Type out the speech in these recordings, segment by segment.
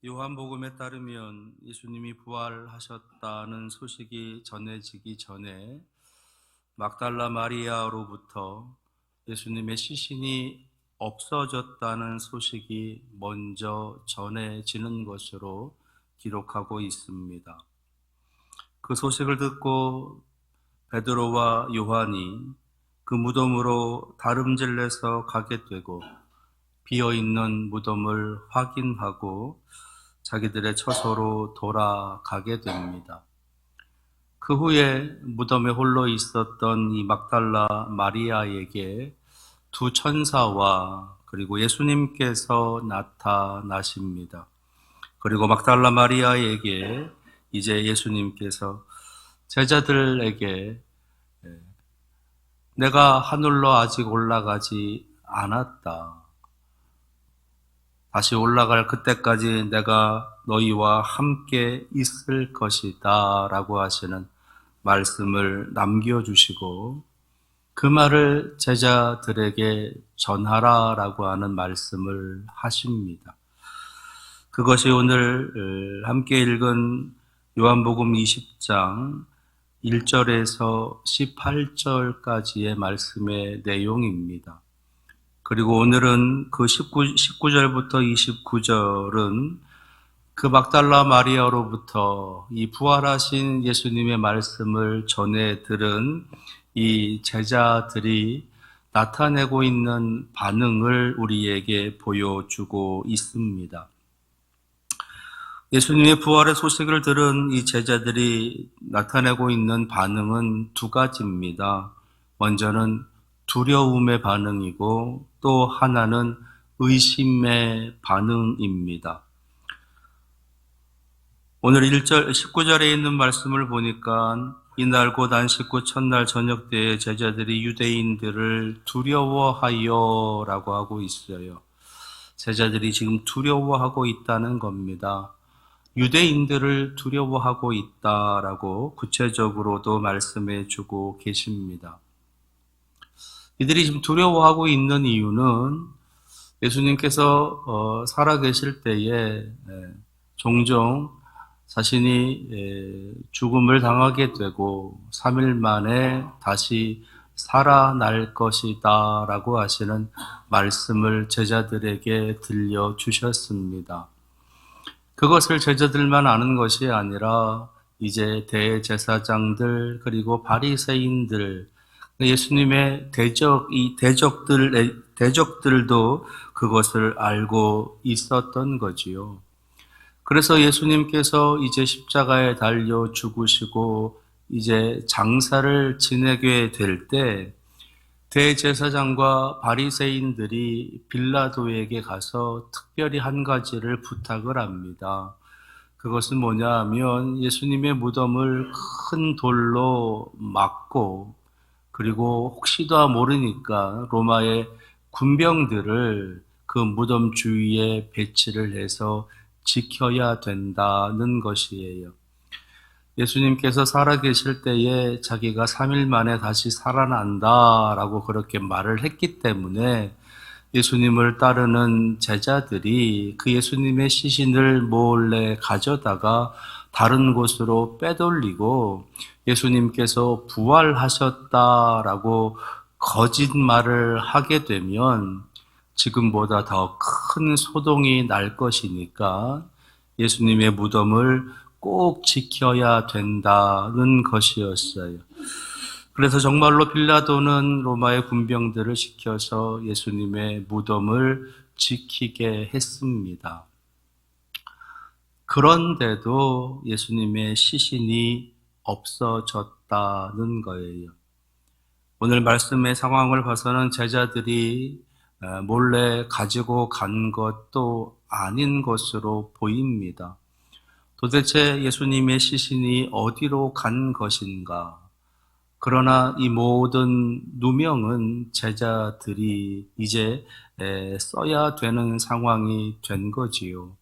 요한복음에 따르면 예수님이 부활하셨다는 소식이 전해지기 전에 막달라 마리아로부터 예수님의 시신이 없어졌다는 소식이 먼저 전해지는 것으로 기록하고 있습니다. 그 소식을 듣고 베드로와 요한이 그 무덤으로 다름질내서 가게 되고 비어있는 무덤을 확인하고 자기들의 처소로 돌아가게 됩니다. 그 후에 무덤에 홀로 있었던 이 막달라 마리아에게 두 천사와 그리고 예수님께서 나타나십니다. 그리고 막달라 마리아에게 이제 예수님께서 제자들에게 내가 하늘로 아직 올라가지 않았다. 다시 올라갈 그때까지 내가 너희와 함께 있을 것이다 라고 하시는 말씀을 남겨주시고 그 말을 제자들에게 전하라 라고 하는 말씀을 하십니다. 그것이 오늘 함께 읽은 요한복음 20장 1절에서 18절까지의 말씀의 내용입니다. 그리고 오늘은 그 19절부터 29절은 그 막달라 마리아로부터 이 부활하신 예수님의 말씀을 전해 들은 이 제자들이 나타내고 있는 반응을 우리에게 보여주고 있습니다. 예수님의 부활의 소식을 들은 이 제자들이 나타내고 있는 반응은 두 가지입니다. 먼저는 두려움의 반응이고 또 하나는 의심의 반응입니다. 오늘 19절에 있는 말씀을 보니까 이날 곧 안식 후 첫날 저녁 때에 제자들이 유대인들을 두려워하여 라고 하고 있어요. 제자들이 지금 두려워하고 있다는 겁니다. 유대인들을 두려워하고 있다라고 구체적으로도 말씀해 주고 계십니다. 이들이 지금 두려워하고 있는 이유는 예수님께서 살아계실 때에 종종 자신이 죽음을 당하게 되고 3일 만에 다시 살아날 것이다 라고 하시는 말씀을 제자들에게 들려주셨습니다. 그것을 제자들만 아는 것이 아니라 이제 대제사장들 그리고 바리새인들 예수님의 대적들도 그것을 알고 있었던 거지요. 그래서 예수님께서 이제 십자가에 달려 죽으시고 이제 장사를 지내게 될 때 대제사장과 바리새인들이 빌라도에게 가서 특별히 한 가지를 부탁을 합니다. 그것은 뭐냐 하면 예수님의 무덤을 큰 돌로 막고 그리고 혹시도 모르니까 로마의 군병들을 그 무덤 주위에 배치를 해서 지켜야 된다는 것이에요. 예수님께서 살아계실 때에 자기가 3일 만에 다시 살아난다라고 그렇게 말을 했기 때문에 예수님을 따르는 제자들이 그 예수님의 시신을 몰래 가져다가 다른 곳으로 빼돌리고 예수님께서 부활하셨다라고 거짓말을 하게 되면 지금보다 더 큰 소동이 날 것이니까 예수님의 무덤을 꼭 지켜야 된다는 것이었어요. 그래서 정말로 빌라도는 로마의 군병들을 시켜서 예수님의 무덤을 지키게 했습니다. 그런데도 예수님의 시신이 없어졌다는 거예요. 오늘 말씀의 상황을 봐서는 제자들이 몰래 가지고 간 것도 아닌 것으로 보입니다. 도대체 예수님의 시신이 어디로 간 것인가? 그러나 이 모든 누명은 제자들이 이제 써야 되는 상황이 된 거지요.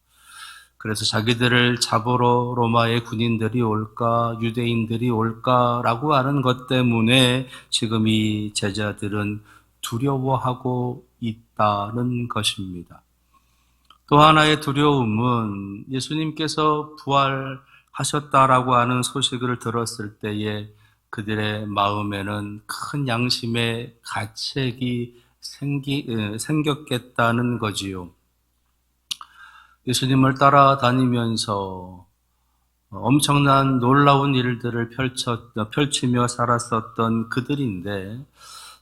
그래서 자기들을 잡으러 로마의 군인들이 올까, 유대인들이 올까라고 하는 것 때문에 지금 이 제자들은 두려워하고 있다는 것입니다. 또 하나의 두려움은 예수님께서 부활하셨다라고 하는 소식을 들었을 때에 그들의 마음에는 큰 양심의 가책이 생겼겠다는 거지요. 예수님을 따라다니면서 엄청난 놀라운 일들을 펼치며 살았었던 그들인데,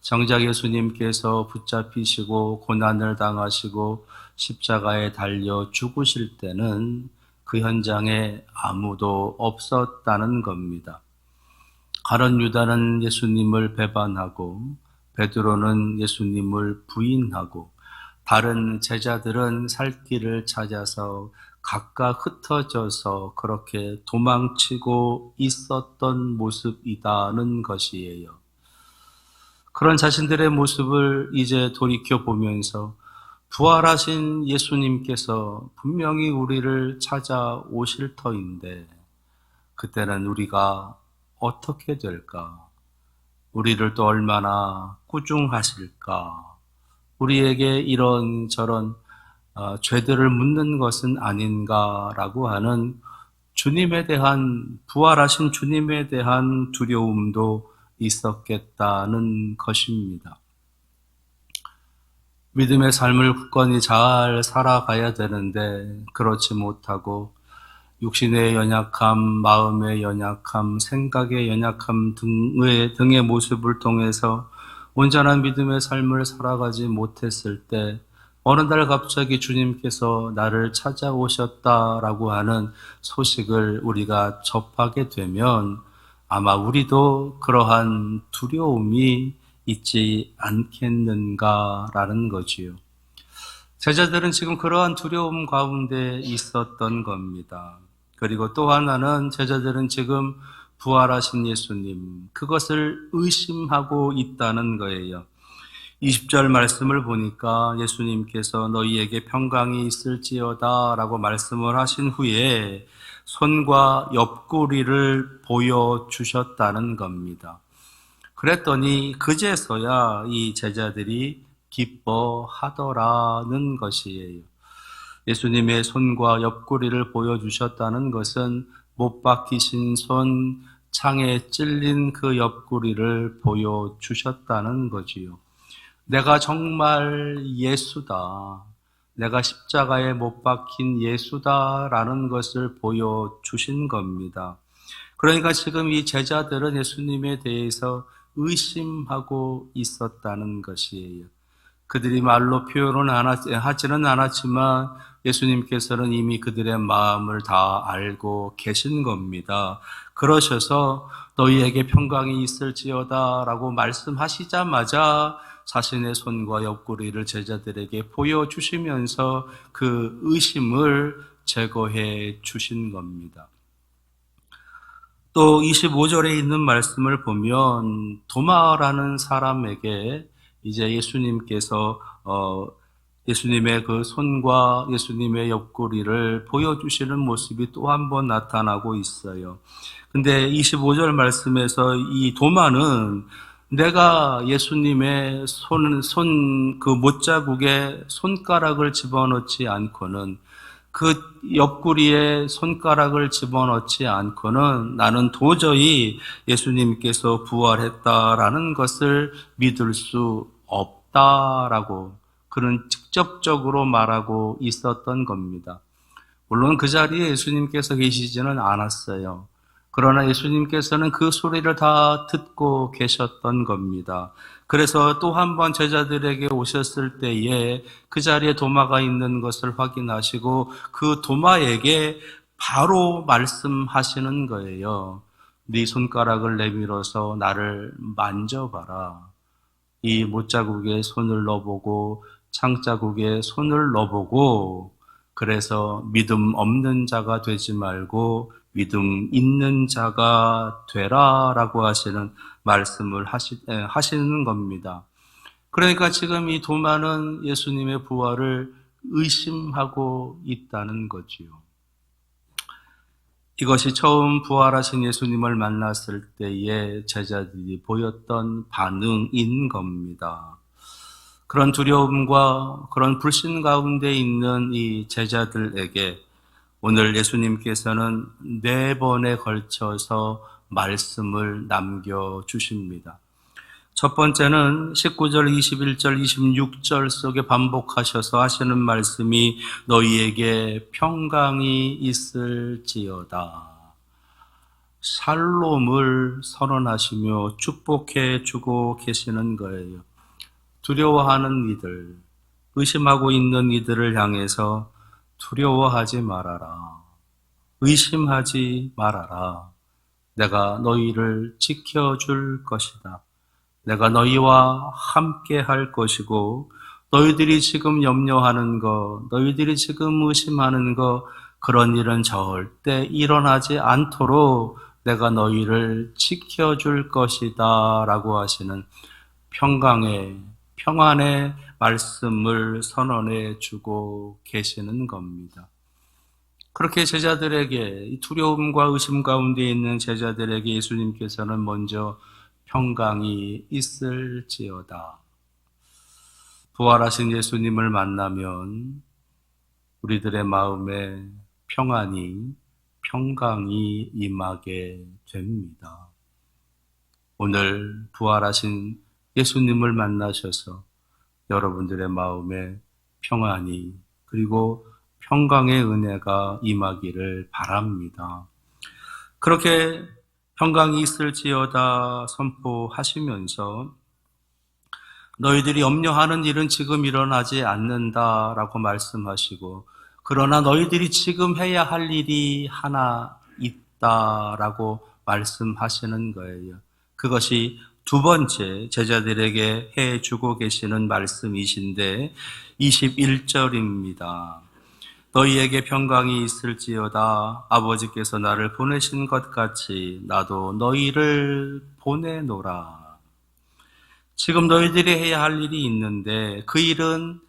정작 예수님께서 붙잡히시고 고난을 당하시고 십자가에 달려 죽으실 때는 그 현장에 아무도 없었다는 겁니다. 가룟 유다는 예수님을 배반하고 베드로는 예수님을 부인하고 다른 제자들은 살 길을 찾아서 각각 흩어져서 그렇게 도망치고 있었던 모습이라는 것이에요. 그런 자신들의 모습을 이제 돌이켜보면서 부활하신 예수님께서 분명히 우리를 찾아오실 터인데 그때는 우리가 어떻게 될까? 우리를 또 얼마나 꾸중하실까? 우리에게 이런저런 죄들을 묻는 것은 아닌가라고 하는 부활하신 주님에 대한 두려움도 있었겠다는 것입니다. 믿음의 삶을 굳건히 잘 살아가야 되는데 그렇지 못하고 육신의 연약함, 마음의 연약함, 생각의 연약함 등의 모습을 통해서 온전한 믿음의 삶을 살아가지 못했을 때 어느 날 갑자기 주님께서 나를 찾아오셨다라고 하는 소식을 우리가 접하게 되면 아마 우리도 그러한 두려움이 있지 않겠는가라는 거지요. 제자들은 지금 그러한 두려움 가운데 있었던 겁니다. 그리고 또 하나는 제자들은 지금 부활하신 예수님, 그것을 의심하고 있다는 거예요. 20절 말씀을 보니까 예수님께서 너희에게 평강이 있을지어다 라고 말씀을 하신 후에 손과 옆구리를 보여주셨다는 겁니다. 그랬더니 그제서야 이 제자들이 기뻐하더라는 것이에요. 예수님의 손과 옆구리를 보여주셨다는 것은 못 박히신 손, 창에 찔린 그 옆구리를 보여주셨다는 거지요. 내가 정말 예수다. 내가 십자가에 못 박힌 예수다라는 것을 보여주신 겁니다. 그러니까 지금 이 제자들은 예수님에 대해서 의심하고 있었다는 것이에요. 그들이 말로 표현은 하지는 않았지만 예수님께서는 이미 그들의 마음을 다 알고 계신 겁니다. 그러셔서 너희에게 평강이 있을지어다 라고 말씀하시자마자 자신의 손과 옆구리를 제자들에게 보여주시면서 그 의심을 제거해 주신 겁니다. 또 25절에 있는 말씀을 보면 도마라는 사람에게 이제 예수님께서 예수님의 그 손과 예수님의 옆구리를 보여주시는 모습이 또 한 번 나타나고 있어요. 근데 25절 말씀에서 이 도마는 내가 예수님의 그 못자국에 손가락을 집어넣지 않고는 그 옆구리에 손가락을 집어넣지 않고는 나는 도저히 예수님께서 부활했다라는 것을 믿을 수 없다라고 그는 직접적으로 말하고 있었던 겁니다. 물론 그 자리에 예수님께서 계시지는 않았어요. 그러나 예수님께서는 그 소리를 다 듣고 계셨던 겁니다. 그래서 또 한 번 제자들에게 오셨을 때에 그 자리에 도마가 있는 것을 확인하시고 그 도마에게 바로 말씀하시는 거예요. 네 손가락을 내밀어서 나를 만져봐라. 이 못자국에 손을 넣어보고 창자국에 손을 넣어보고 그래서 믿음 없는 자가 되지 말고 믿음 있는 자가 되라라고 하시는 말씀을 하시는 겁니다. 그러니까 지금 이 도마는 예수님의 부활을 의심하고 있다는 거지요. 이것이 처음 부활하신 예수님을 만났을 때에 제자들이 보였던 반응인 겁니다. 그런 두려움과 그런 불신 가운데 있는 이 제자들에게 오늘 예수님께서는 4번에 걸쳐서 말씀을 남겨주십니다. 첫 번째는 19절, 21절, 26절 속에 반복하셔서 하시는 말씀이 너희에게 평강이 있을지어다. 샬롬을 선언하시며 축복해 주고 계시는 거예요. 두려워하는 이들, 의심하고 있는 이들을 향해서 두려워하지 말아라. 의심하지 말아라. 내가 너희를 지켜줄 것이다. 내가 너희와 함께 할 것이고 너희들이 지금 염려하는 거, 너희들이 지금 의심하는 거 그런 일은 절대 일어나지 않도록 내가 너희를 지켜줄 것이다 라고 하시는 평안의 말씀을 선언해 주고 계시는 겁니다. 그렇게 제자들에게 두려움과 의심 가운데 있는 제자들에게 예수님께서는 먼저 평강이 있을지어다. 부활하신 예수님을 만나면 우리들의 마음에 평강이 임하게 됩니다. 오늘 부활하신 예수님을 만나셔서 여러분들의 마음에 평안이 그리고 평강의 은혜가 임하기를 바랍니다. 그렇게 평강이 있을지어다 선포하시면서 너희들이 염려하는 일은 지금 일어나지 않는다라고 말씀하시고 그러나 너희들이 지금 해야 할 일이 하나 있다라고 말씀하시는 거예요. 그것이 두 번째 제자들에게 해주고 계시는 말씀이신데 21절입니다. 너희에게 평강이 있을지어다. 아버지께서 나를 보내신 것 같이 나도 너희를 보내노라. 지금 너희들이 해야 할 일이 있는데 그 일은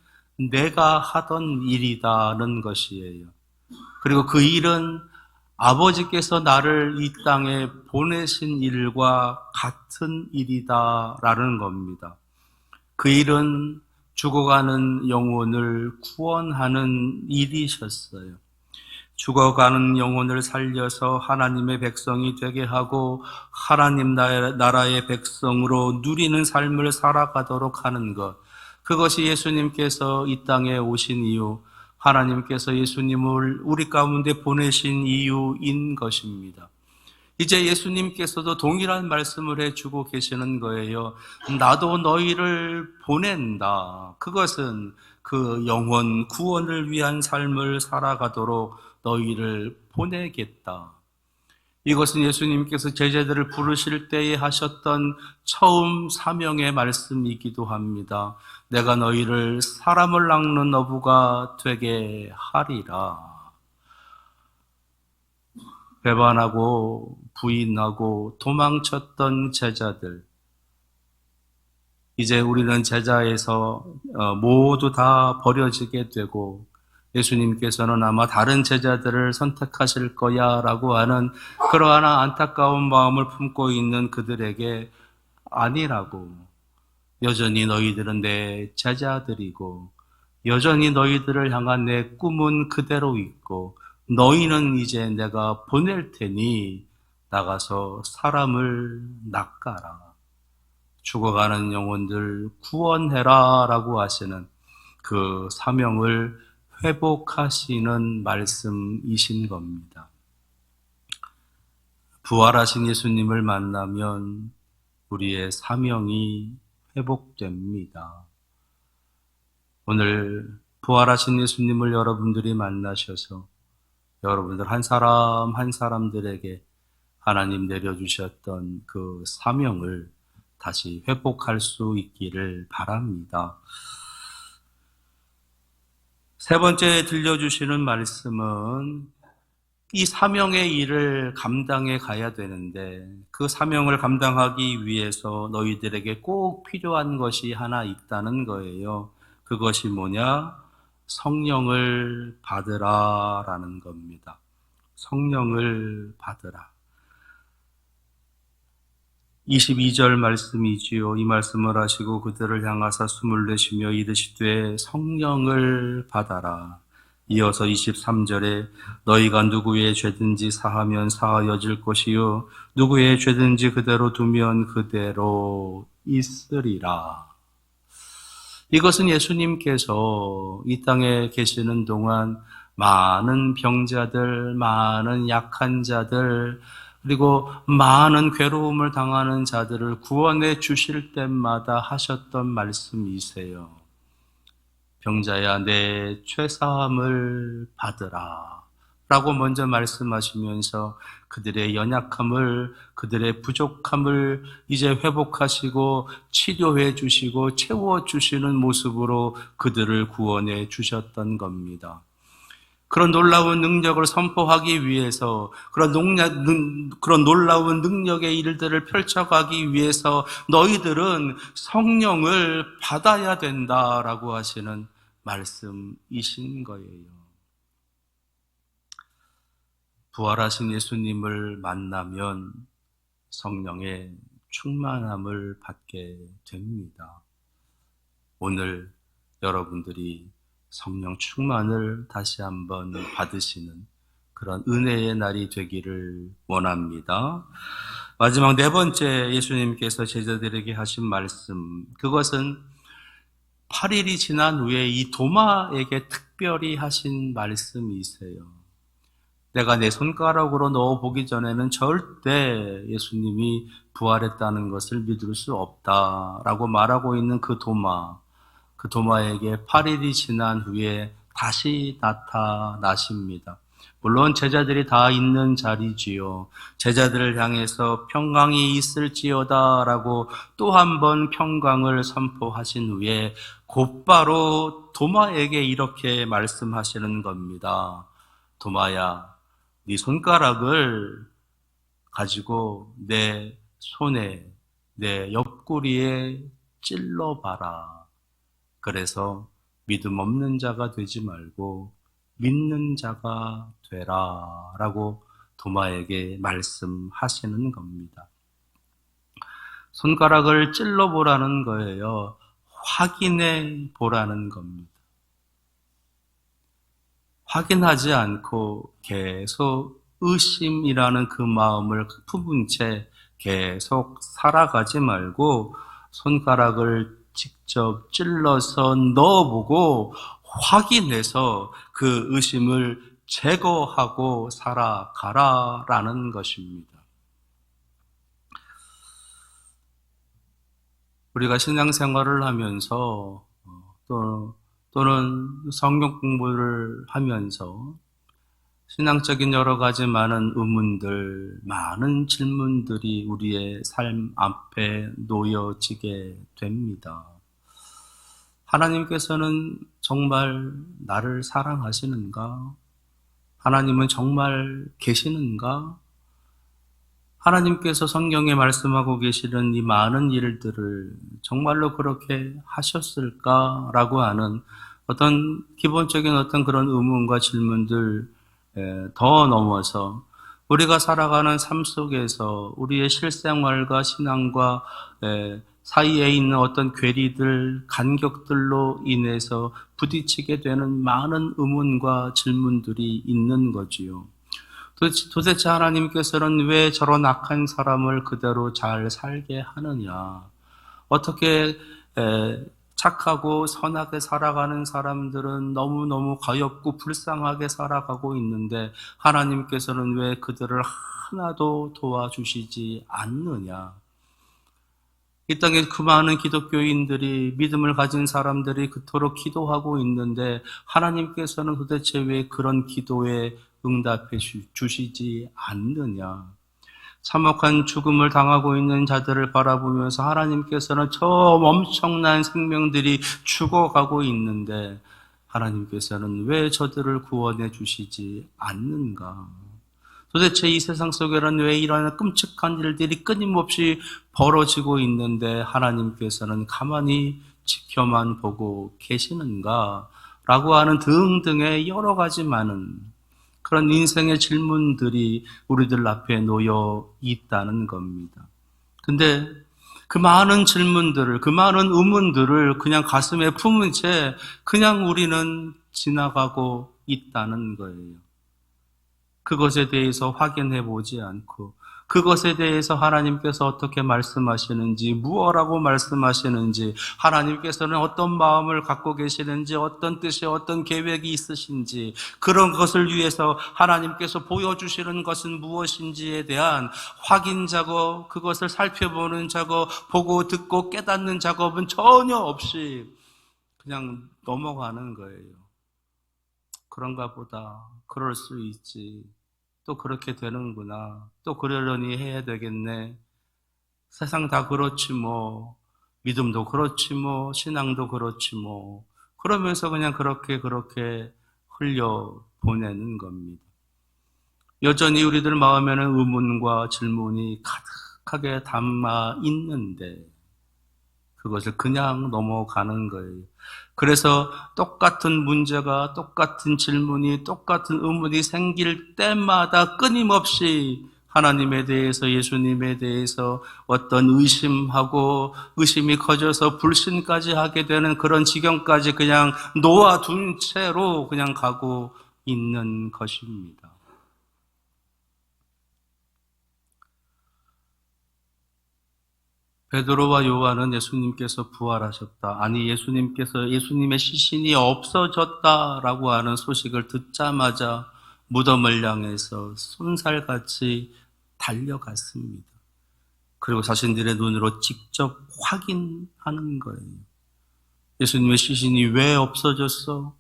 내가 하던 일이다는 것이에요. 그리고 그 일은 아버지께서 나를 이 땅에 보내신 일과 같은 일이다라는 겁니다. 그 일은 죽어가는 영혼을 구원하는 일이셨어요. 죽어가는 영혼을 살려서 하나님의 백성이 되게 하고 하나님 나라의 백성으로 누리는 삶을 살아가도록 하는 것. 그것이 예수님께서 이 땅에 오신 이유, 하나님께서 예수님을 우리 가운데 보내신 이유인 것입니다. 이제 예수님께서도 동일한 말씀을 해주고 계시는 거예요. 나도 너희를 보낸다. 그것은 그 영혼 구원을 위한 삶을 살아가도록 너희를 보내겠다. 이것은 예수님께서 제자들을 부르실 때에 하셨던 처음 사명의 말씀이기도 합니다. 내가 너희를 사람을 낚는 어부가 되게 하리라. 배반하고 부인하고 도망쳤던 제자들, 이제 우리는 제자에서 모두 다 버려지게 되고 예수님께서는 아마 다른 제자들을 선택하실 거야 라고 하는 그러한 안타까운 마음을 품고 있는 그들에게 아니라고, 여전히 너희들은 내 제자들이고 여전히 너희들을 향한 내 꿈은 그대로 있고 너희는 이제 내가 보낼 테니 나가서 사람을 낚아라. 죽어가는 영혼들 구원해라 라고 하시는 그 사명을 회복하시는 말씀이신 겁니다. 부활하신 예수님을 만나면 우리의 사명이 회복됩니다. 오늘 부활하신 예수님을 여러분들이 만나셔서 여러분들 한 사람 한 사람들에게 하나님 내려주셨던 그 사명을 다시 회복할 수 있기를 바랍니다. 세 번째 들려주시는 말씀은 이 사명의 일을 감당해 가야 되는데 그 사명을 감당하기 위해서 너희들에게 꼭 필요한 것이 하나 있다는 거예요. 그것이 뭐냐? 성령을 받으라라는 겁니다. 성령을 받으라. 22절 말씀이지요. 이 말씀을 하시고 그들을 향하사 숨을 내쉬며 이르시되 성령을 받아라. 이어서 23절에 너희가 누구의 죄든지 사하면 사하여질 것이요 누구의 죄든지 그대로 두면 그대로 있으리라. 이것은 예수님께서 이 땅에 계시는 동안 많은 병자들, 많은 약한 자들, 그리고 많은 괴로움을 당하는 자들을 구원해 주실 때마다 하셨던 말씀이세요. 병자야 내 죄사함을 받으라 라고 먼저 말씀하시면서 그들의 연약함을, 그들의 부족함을 이제 회복하시고 치료해 주시고 채워 주시는 모습으로 그들을 구원해 주셨던 겁니다. 그런 놀라운 능력을 선포하기 위해서, 그런 놀라운 능력의 일들을 펼쳐가기 위해서 너희들은 성령을 받아야 된다라고 하시는 말씀이신 거예요. 부활하신 예수님을 만나면 성령의 충만함을 받게 됩니다. 오늘 여러분들이 성령 충만을 다시 한번 받으시는 그런 은혜의 날이 되기를 원합니다. 마지막 네 번째 예수님께서 제자들에게 하신 말씀, 그것은 8일이 지난 후에 이 도마에게 특별히 하신 말씀이세요. 내가 내 손가락으로 넣어보기 전에는 절대 예수님이 부활했다는 것을 믿을 수 없다라고 말하고 있는 그 도마에게 8일이 지난 후에 다시 나타나십니다. 물론 제자들이 다 있는 자리지요. 제자들을 향해서 평강이 있을지어다 라고 또 한 번 평강을 선포하신 후에 곧바로 도마에게 이렇게 말씀하시는 겁니다. 도마야, 네 손가락을 가지고 내 손에, 내 옆구리에 찔러봐라. 그래서 믿음 없는 자가 되지 말고 믿는 자가 되라 라고 도마에게 말씀하시는 겁니다. 손가락을 찔러보라는 거예요. 확인해 보라는 겁니다. 확인하지 않고 계속 의심이라는 그 마음을 품은 채 계속 살아가지 말고 손가락을 직접 찔러서 넣어보고 확인해서 그 의심을 제거하고 살아가라라는 것입니다. 우리가 신앙생활을 하면서 또는 성경 공부를 하면서 신앙적인 여러 가지 많은 의문들, 많은 질문들이 우리의 삶 앞에 놓여지게 됩니다. 하나님께서는 정말 나를 사랑하시는가? 하나님은 정말 계시는가? 하나님께서 성경에 말씀하고 계시는 이 많은 일들을 정말로 그렇게 하셨을까라고 하는 어떤 기본적인 어떤 그런 의문과 질문들 더 넘어서 우리가 살아가는 삶 속에서 우리의 실생활과 신앙과 사이에 있는 어떤 괴리들, 간격들로 인해서 부딪히게 되는 많은 의문과 질문들이 있는 거지요. 도대체 하나님께서는 왜 저런 악한 사람을 그대로 잘 살게 하느냐? 어떻게 착하고 선하게 살아가는 사람들은 너무너무 가엾고 불쌍하게 살아가고 있는데 하나님께서는 왜 그들을 하나도 도와주시지 않느냐? 이 땅에 그 많은 기독교인들이, 믿음을 가진 사람들이 그토록 기도하고 있는데 하나님께서는 도대체 왜 그런 기도에 응답해 주시지 않느냐? 참혹한 죽음을 당하고 있는 자들을 바라보면서 하나님께서는 저 엄청난 생명들이 죽어가고 있는데 하나님께서는 왜 저들을 구원해 주시지 않는가? 도대체 이 세상 속에는 왜 이런 끔찍한 일들이 끊임없이 벌어지고 있는데 하나님께서는 가만히 지켜만 보고 계시는가? 라고 하는 등등의 여러 가지 많은 그런 인생의 질문들이 우리들 앞에 놓여 있다는 겁니다. 근데 그 많은 질문들을, 그 많은 의문들을 그냥 가슴에 품은 채 그냥 우리는 지나가고 있다는 거예요. 그것에 대해서 확인해 보지 않고, 그것에 대해서 하나님께서 어떻게 말씀하시는지, 무엇라고 말씀하시는지, 하나님께서는 어떤 마음을 갖고 계시는지, 어떤 뜻이, 어떤 계획이 있으신지, 그런 것을 위해서 하나님께서 보여주시는 것은 무엇인지에 대한 확인 작업, 그것을 살펴보는 작업, 보고 듣고 깨닫는 작업은 전혀 없이 그냥 넘어가는 거예요. 그런가 보다. 그럴 수 있지. 또 그렇게 되는구나. 또 그러려니 해야 되겠네. 세상 다 그렇지 뭐. 믿음도 그렇지 뭐. 신앙도 그렇지 뭐. 그러면서 그냥 그렇게 흘려 보내는 겁니다. 여전히 우리들 마음에는 의문과 질문이 가득하게 담아 있는데 그것을 그냥 넘어가는 거예요. 그래서 똑같은 문제가, 똑같은 질문이, 똑같은 의문이 생길 때마다 끊임없이 하나님에 대해서, 예수님에 대해서 어떤 의심하고 의심이 커져서 불신까지 하게 되는 그런 지경까지 그냥 놓아둔 채로 그냥 가고 있는 것입니다. 베드로와 요한은 예수님께서 부활하셨다. 아니, 예수님의 시신이 없어졌다라고 하는 소식을 듣자마자 무덤을 향해서 쏜살같이 달려갔습니다. 그리고 자신들의 눈으로 직접 확인하는 거예요. 예수님의 시신이 왜 없어졌어?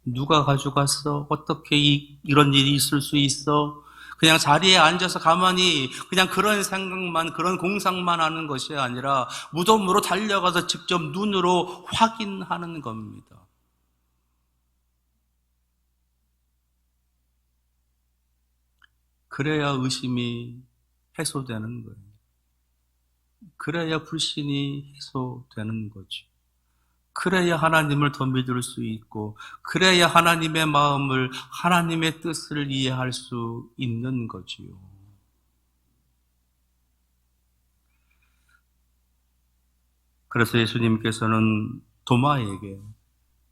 누가 가져갔어? 어떻게 이런 일이 있을 수 있어? 그냥 자리에 앉아서 가만히 그냥 그런 생각만, 그런 공상만 하는 것이 아니라 무덤으로 달려가서 직접 눈으로 확인하는 겁니다. 그래야 의심이 해소되는 거예요. 그래야 불신이 해소되는 거죠. 그래야 하나님을 더 믿을 수 있고, 그래야 하나님의 마음을, 하나님의 뜻을 이해할 수 있는 거지요. 그래서 예수님께서는 도마에게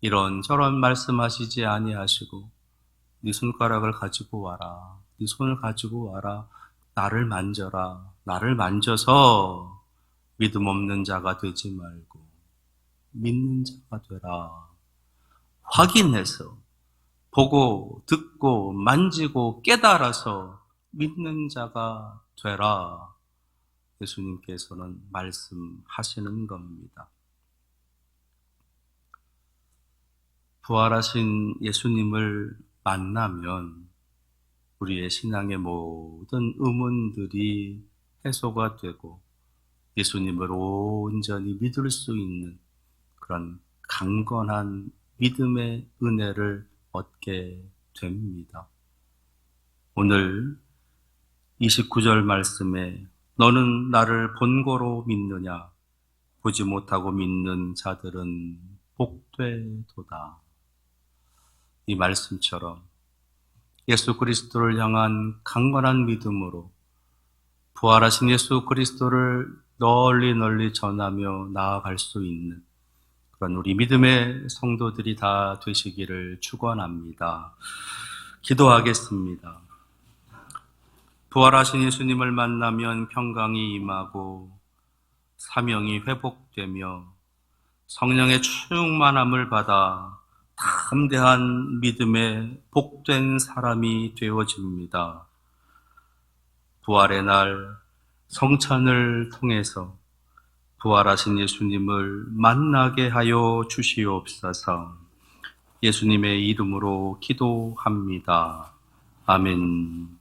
이런저런 말씀하시지 아니하시고, 네 손가락을 가지고 와라. 네 손을 가지고 와라. 나를 만져라. 나를 만져서 믿음 없는 자가 되지 말고 믿는 자가 되라. 확인해서 보고 듣고 만지고 깨달아서 믿는 자가 되라. 예수님께서는 말씀하시는 겁니다. 부활하신 예수님을 만나면 우리의 신앙의 모든 의문들이 해소가 되고 예수님을 온전히 믿을 수 있는 그런 강건한 믿음의 은혜를 얻게 됩니다. 오늘 29절 말씀에 너는 나를 본고로 믿느냐? 보지 못하고 믿는 자들은 복되도다. 이 말씀처럼 예수 그리스도를 향한 강건한 믿음으로 부활하신 예수 그리스도를 널리 전하며 나아갈 수 있는 그런 우리 믿음의 성도들이 다 되시기를 축원합니다. 기도하겠습니다. 부활하신 예수님을 만나면 평강이 임하고 사명이 회복되며 성령의 충만함을 받아 담대한 믿음의 복된 사람이 되어집니다. 부활의 날 성찬을 통해서 부활하신 예수님을 만나게 하여 주시옵소서. 예수님의 이름으로 기도합니다. 아멘.